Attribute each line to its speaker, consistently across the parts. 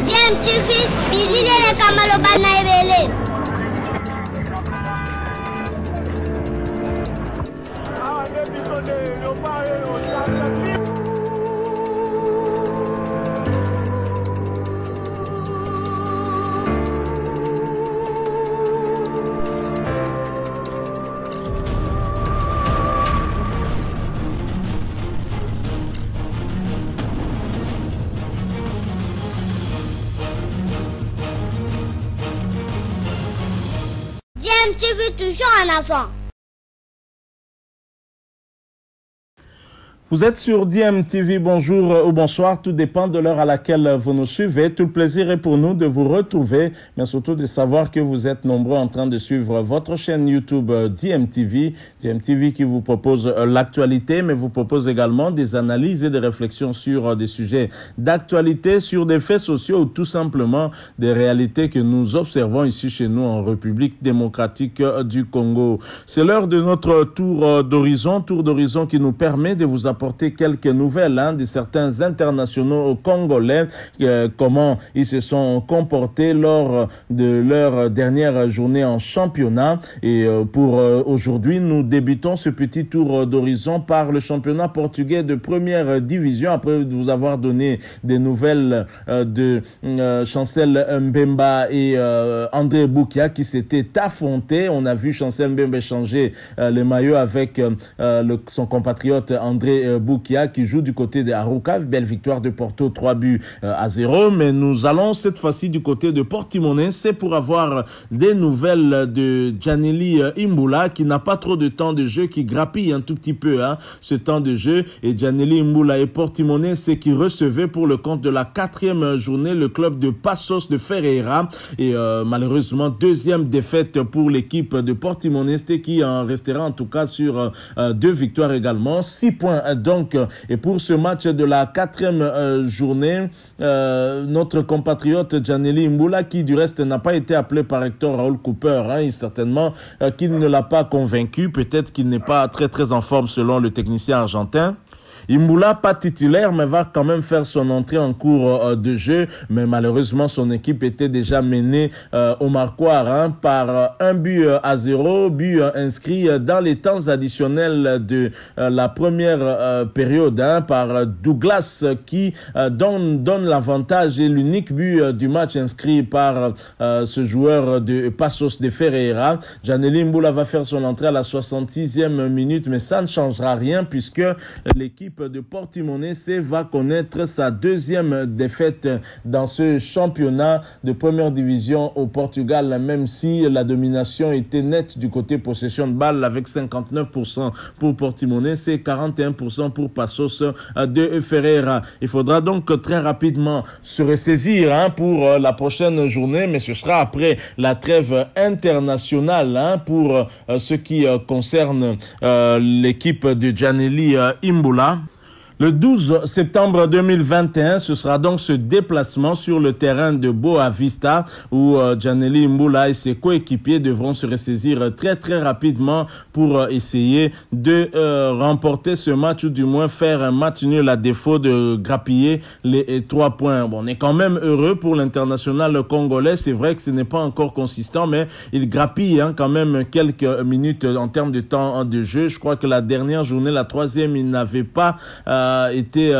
Speaker 1: DMTV, bilile kamalo bana ebele. DMTV toujours en avant.
Speaker 2: Vous êtes sur DMTV, bonjour ou bonsoir, tout dépend de l'heure à laquelle vous nous suivez. Tout le plaisir est pour nous de vous retrouver, mais surtout de savoir que vous êtes nombreux en train de suivre votre chaîne YouTube DMTV. DMTV qui vous propose l'actualité, mais vous propose également des analyses et des réflexions sur des sujets d'actualité, sur des faits sociaux ou tout simplement des réalités que nous observons ici chez nous en République démocratique du Congo. C'est l'heure de notre tour d'horizon qui nous permet de vous apporter quelques nouvelles de certains internationaux congolais, comment ils se sont comportés lors de leur dernière journée en championnat. Et pour aujourd'hui, nous débutons ce petit tour d'horizon par le championnat portugais de première division, après vous avoir donné des nouvelles de Chancel Mbemba et André Boukia qui s'étaient affrontés. On a vu Chancel Mbemba changer les maillots avec son compatriote André Boukia qui joue du côté de Arouca. Belle victoire de Porto, 3-0. Mais nous allons cette fois-ci du côté de Portimonense. C'est pour avoir des nouvelles de Djaneli Imbula qui n'a pas trop de temps de jeu, qui grappille un tout petit peu ce temps de jeu. Et Djaneli Imbula et Portimonense qui recevaient pour le compte de la 4e journée le club de Passos de Ferreira. Et malheureusement, deuxième défaite pour l'équipe de Portimonense qui en restera en tout cas sur 2 victoires également. 6 points donc. Et pour ce match de la 4e journée, notre compatriote Djaneli Imbula, qui du reste n'a pas été appelé par Hector Raoul Cooper, et certainement qu'il ne l'a pas convaincu, peut-être qu'il n'est pas très en forme selon le technicien argentin. Imbula, pas titulaire, mais va quand même faire son entrée en cours de jeu. Mais malheureusement, son équipe était déjà menée au marquoir par 1-0, but inscrit dans les temps additionnels de la première période par Douglas qui donne l'avantage et l'unique but du match inscrit par ce joueur de Passos de Ferreira. Djaneli Imbula va faire son entrée à la 66e minute, mais ça ne changera rien puisque l'équipe de Portimonense va connaître sa 2e défaite dans ce championnat de première division au Portugal, même si la domination était nette du côté possession de balle avec 59% pour Portimonense et 41% pour Passos de Ferreira. Il faudra donc très rapidement se ressaisir pour la prochaine journée, mais ce sera après la trêve internationale pour ce qui concerne l'équipe de Djaneli Imbula. Le 12 septembre 2021, ce sera donc ce déplacement sur le terrain de Boa Vista où Djaneli Imbula et ses coéquipiers devront se ressaisir très rapidement pour essayer de remporter ce match ou du moins faire un match nul à défaut de grappiller les 3 points. Bon, on est quand même heureux pour l'international congolais. C'est vrai que ce n'est pas encore consistant, mais il grappille quand même quelques minutes en termes de temps de jeu. Je crois que la dernière journée, la 3e, il n'avait pas été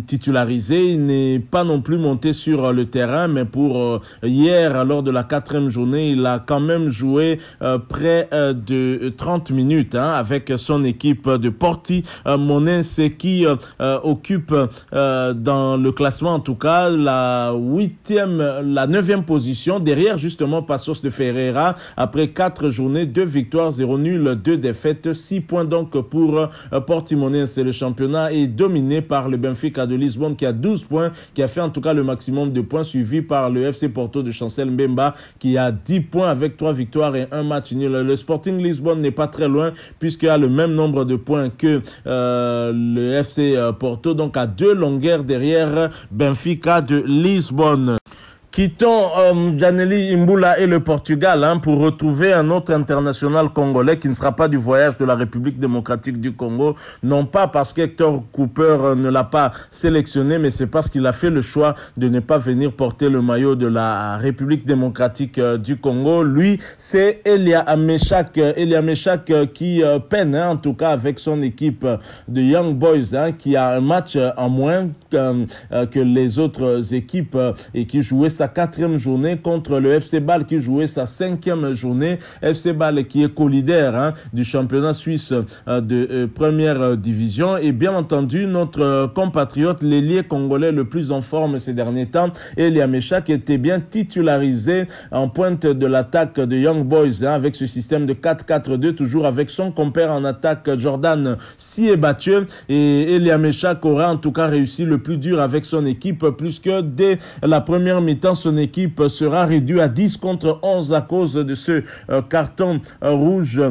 Speaker 2: titularisé. Il n'est pas non plus monté sur le terrain, mais pour hier, lors de la 4e journée, il a quand même joué près de 30 minutes avec son équipe de Portimonense qui occupe dans le classement en tout cas la 9e position, derrière justement Passos de Ferreira après 4 journées, 2 victoires, 0 nul, 2 défaites, 6 points donc pour Portimonense. Le championnat est dominé par le Benfica de Lisbonne qui a 12 points, qui a fait en tout cas le maximum de points, suivi par le FC Porto de Chancel Mbemba qui a 10 points avec 3 victoires et 1 match nul. Le Sporting Lisbonne n'est pas très loin puisqu'il a le même nombre de points que le FC Porto, donc à 2 longueurs derrière Benfica de Lisbonne. Quittons Janely Imbula et le Portugal pour retrouver un autre international congolais qui ne sera pas du voyage de la République démocratique du Congo. Non pas parce qu'Hector Cooper ne l'a pas sélectionné, mais c'est parce qu'il a fait le choix de ne pas venir porter le maillot de la République démocratique du Congo. Lui, c'est Elia Meshak. Elia Meshak qui peine, en tout cas avec son équipe de Young Boys, qui a un match en moins que les autres équipes et qui jouait sa 4e journée contre le FC Bâle qui jouait sa 5e journée. FC Bâle qui est co-leader du championnat suisse de première division. Et bien entendu, notre compatriote, l'ailier congolais le plus en forme ces derniers temps, Elia Meshak, était bien titularisé en pointe de l'attaque de Young Boys avec ce système de 4-4-2, toujours avec son compère en attaque Jordan Siebathieu. Et Elia Meshak aura en tout cas réussi le plus dur avec son équipe, puisque dès la première mi-temps, son équipe sera réduite à 10 contre 11 à cause de ce carton rouge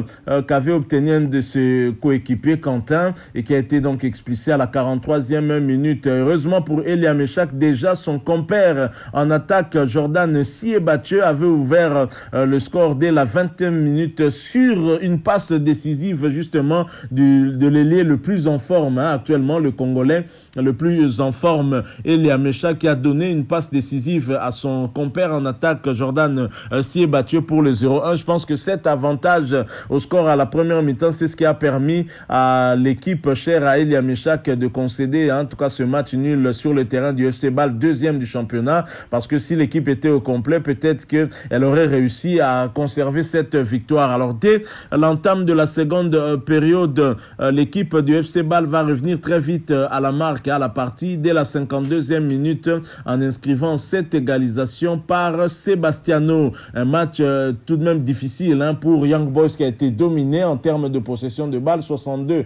Speaker 2: qu'avait obtenu un de ses coéquipiers, Quentin, et qui a été donc expulsé à la 43e minute. Heureusement pour Elia Meshak, déjà son compère en attaque, Jordan Siebathieu, avait ouvert le score dès la 20e minute sur une passe décisive justement de l'ailier le plus en forme, actuellement le Congolais le plus en forme, Elia Meshak, qui a donné une passe décisive à son compère en attaque, Jordan Siebathieu, pour le 0-1. Je pense que cet avantage au score à la première mi-temps, c'est ce qui a permis à l'équipe chère à Elia Meshak de concéder en tout cas ce match nul sur le terrain du FC Bâle, 2e du championnat, parce que si l'équipe était au complet, peut-être qu'elle aurait réussi à conserver cette victoire. Alors dès l'entame de la seconde période, l'équipe du FC Bâle va revenir très vite à la marque, à la partie, dès la 52e minute, en inscrivant cette égalisation par Sebastiano. Un match tout de même difficile pour Young Boys, qui a été dominé en termes de possession de balle, 62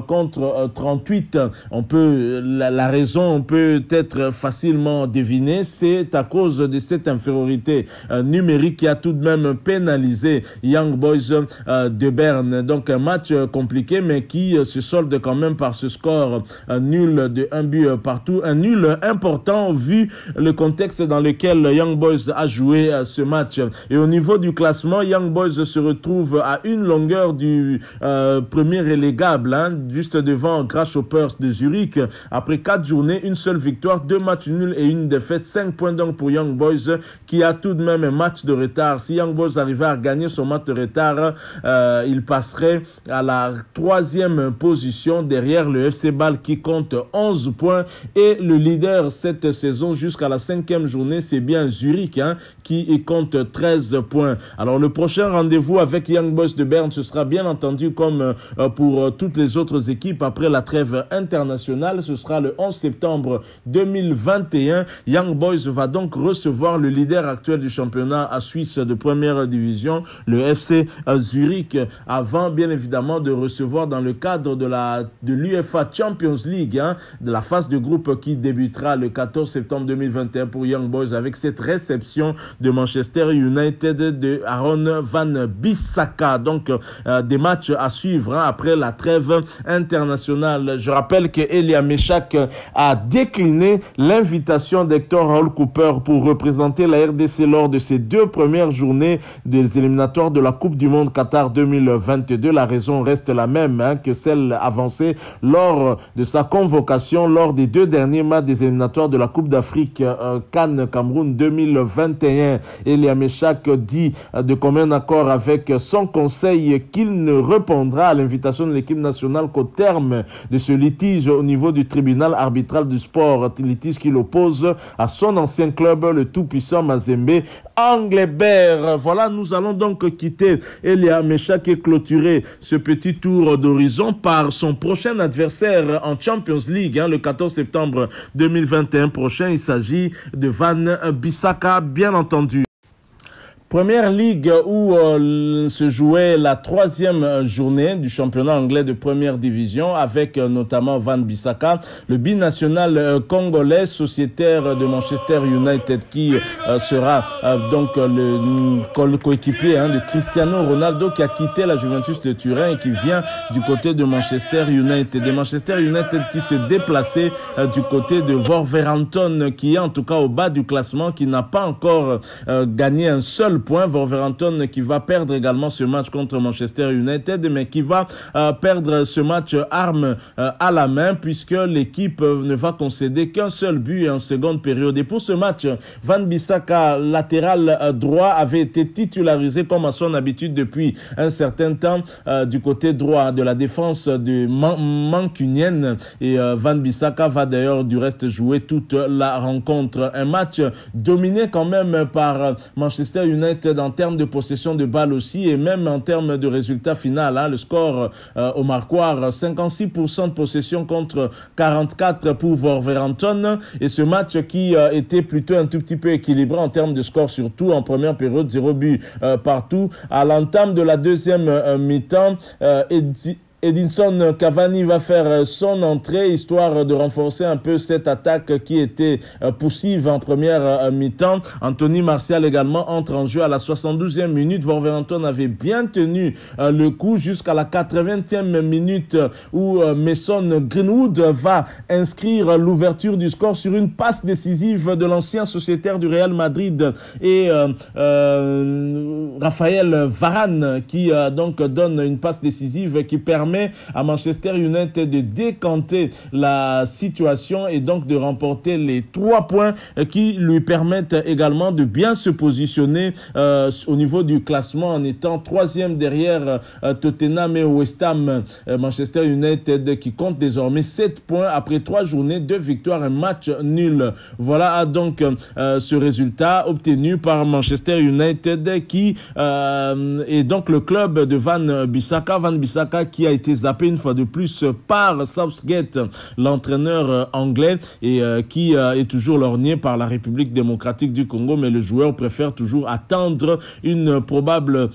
Speaker 2: contre 38. La raison, on peut être facilement deviner, c'est à cause de cette infériorité numérique qui a tout de même pénalisé Young Boys de Berne. Donc un match compliqué, mais qui se solde quand même par ce score nul de un but partout. Un nul important vu le contexte dans lequel Young Boys a joué ce match. Et au niveau du classement, Young Boys se retrouve à une longueur du premier relégable, juste devant Grasshoppers de Zurich. Après 4 journées, une seule victoire, 2 matchs nuls et une défaite. 5 points donc pour Young Boys, qui a tout de même un match de retard. Si Young Boys arrivait à gagner son match de retard, il passerait à la 3e position derrière le FC Bâle qui compte 11 points. Et le leader cette saison jusqu'à la 5e journée, c'est bien Zurich qui y compte 13 points. Alors le prochain rendez-vous avec Young Boys de Berne, ce sera bien entendu comme pour toutes les autres équipes après la trêve internationale. Ce sera le 11 septembre 2021. Young Boys va donc recevoir le leader actuel du championnat à Suisse de première division, le FC Zurich, avant bien évidemment de recevoir dans le cadre de l'UEFA Champions League, de la phase de groupe qui débutera le 14 septembre 2021 pour Young Boys, avec cette réception de Manchester United de Aaron Van Bissaka. Donc des matchs à suivre après la trêve internationale. Je rappelle que Elia Meshak a décliné l'invitation d'Hector Raoul Cooper pour représenter la RDC lors de ses 2 premières journées des éliminatoires de la Coupe du Monde Qatar 2022. La raison reste la même que celle avancée lors de sa convocation lors des 2 derniers matchs des éliminatoires de la Coupe d'Afrique Cannes Cameroun 2021. Elia Meshak dit de commun accord avec son conseil qu'il ne répondra à l'invitation de l'équipe nationale qu'au terme de ce litige au niveau du tribunal arbitral du sport, litige qui l'oppose à son ancien club, le tout-puissant Mazembe Anglebert. Voilà, nous allons donc quitter Elia Meshak et clôturer ce petit tour d'horizon par son prochain adversaire en Champions League, le 14 septembre 2021 prochain. Il s'agit de Van Bissaka, bien entendu. Première ligue où se jouait la 3e journée du championnat anglais de première division avec notamment Wan-Bissaka, le binational congolais sociétaire de Manchester United qui sera donc le coéquipier de Cristiano Ronaldo qui a quitté la Juventus de Turin et qui vient du côté de Manchester United. Et Manchester United qui se déplaçait du côté de Wolverhampton qui est en tout cas au bas du classement, qui n'a pas encore gagné un seul point. Wolverhampton qui va perdre également ce match contre Manchester United, mais qui va perdre ce match arme à la main puisque l'équipe ne va concéder qu'un seul but en seconde période. Et pour ce match, Wan-Bissaka, latéral droit, avait été titularisé comme à son habitude depuis un certain temps du côté droit de la défense de mancunienne. Et Wan-Bissaka va d'ailleurs du reste jouer toute la rencontre. Un match dominé quand même par Manchester United en termes de possession de balle aussi et même en termes de résultat final. Le score au marquoir, 56% de possession contre 44% pour Wolverhampton. Et ce match qui était plutôt un tout petit peu équilibré en termes de score, surtout en première période, 0 but partout. À l'entame de la deuxième mi-temps, Edinson Cavani va faire son entrée, histoire de renforcer un peu cette attaque qui était poussive en première mi-temps. Anthony Martial également entre en jeu à la 72e minute. Wolverhampton avait bien tenu le coup jusqu'à la 80e minute où Mason Greenwood va inscrire l'ouverture du score sur une passe décisive de l'ancien sociétaire du Real Madrid et Raphaël Varane qui donc donne une passe décisive qui permet à Manchester United de décanter la situation et donc de remporter les 3 points qui lui permettent également de bien se positionner au niveau du classement en étant 3e derrière Tottenham et West Ham. Manchester United qui compte désormais 7 points après 3 journées, 2 victoires, un match nul. Voilà donc ce résultat obtenu par Manchester United qui est donc le club de Wan-Bissaka. Wan-Bissaka qui a été zappé une fois de plus par Southgate, l'entraîneur anglais, et qui est toujours lorgné par la République démocratique du Congo, mais le joueur préfère toujours attendre une probable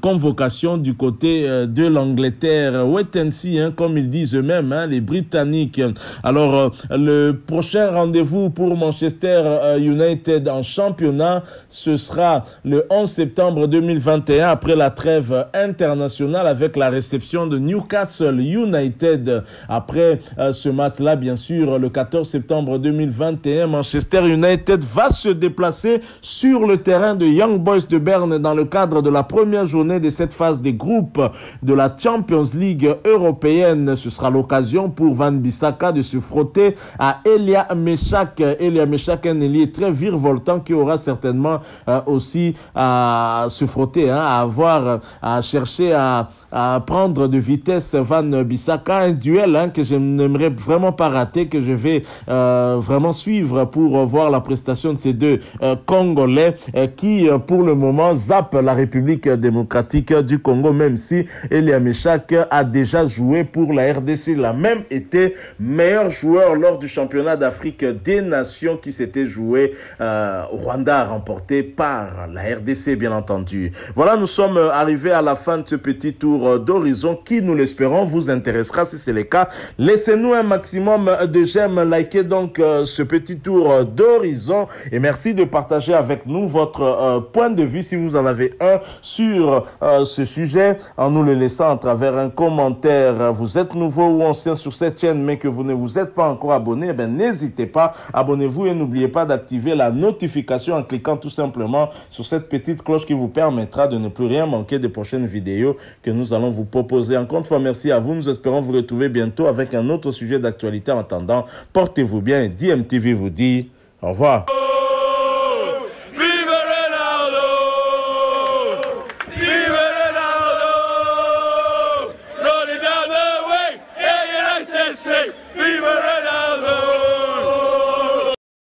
Speaker 2: convocation du côté de l'Angleterre. Wait and see, comme ils disent eux-mêmes, les Britanniques. Alors, le prochain rendez-vous pour Manchester United en championnat, ce sera le 11 septembre 2021, après la trêve internationale, avec la réception de Newcastle United. Après ce match-là, bien sûr, le 14 septembre 2021, Manchester United va se déplacer sur le terrain de Young Boys de Berne dans le cadre de la première journée de cette phase des groupes de la Champions League européenne. Ce sera l'occasion pour Wan-Bissaka de se frotter à Elia Meshak. Elia Meshak, un ailier très virevoltant qui aura certainement aussi à se frotter, à chercher à prendre de vitesse Wan-Bissaka. Un duel que je n'aimerais vraiment pas rater, que je vais vraiment suivre pour voir la prestation de ces deux Congolais qui pour le moment zappent la République démocratique du Congo, même si Elia Meshak a déjà joué pour la RDC. Il a même été meilleur joueur lors du championnat d'Afrique des Nations qui s'était joué au Rwanda, remporté par la RDC bien entendu. Voilà, nous sommes arrivés à la fin de ce petit tour d'horizon qui, nous l'espérons, vous intéressera. Si c'est le cas, laissez-nous un maximum de j'aime, likez donc ce petit tour d'horizon et merci de partager avec nous votre point de vue, si vous en avez un, sur ce sujet, en nous le laissant à travers un commentaire. Vous êtes nouveau ou ancien sur cette chaîne mais que vous ne vous êtes pas encore abonné, n'hésitez pas, abonnez-vous et n'oubliez pas d'activer la notification en cliquant tout simplement sur cette petite cloche qui vous permettra de ne plus rien manquer des prochaines vidéos que nous allons vous proposer. Encore une fois, merci à vous. Nous espérons vous retrouver bientôt avec un autre sujet d'actualité. En attendant, portez-vous bien et DMTV vous dit au revoir.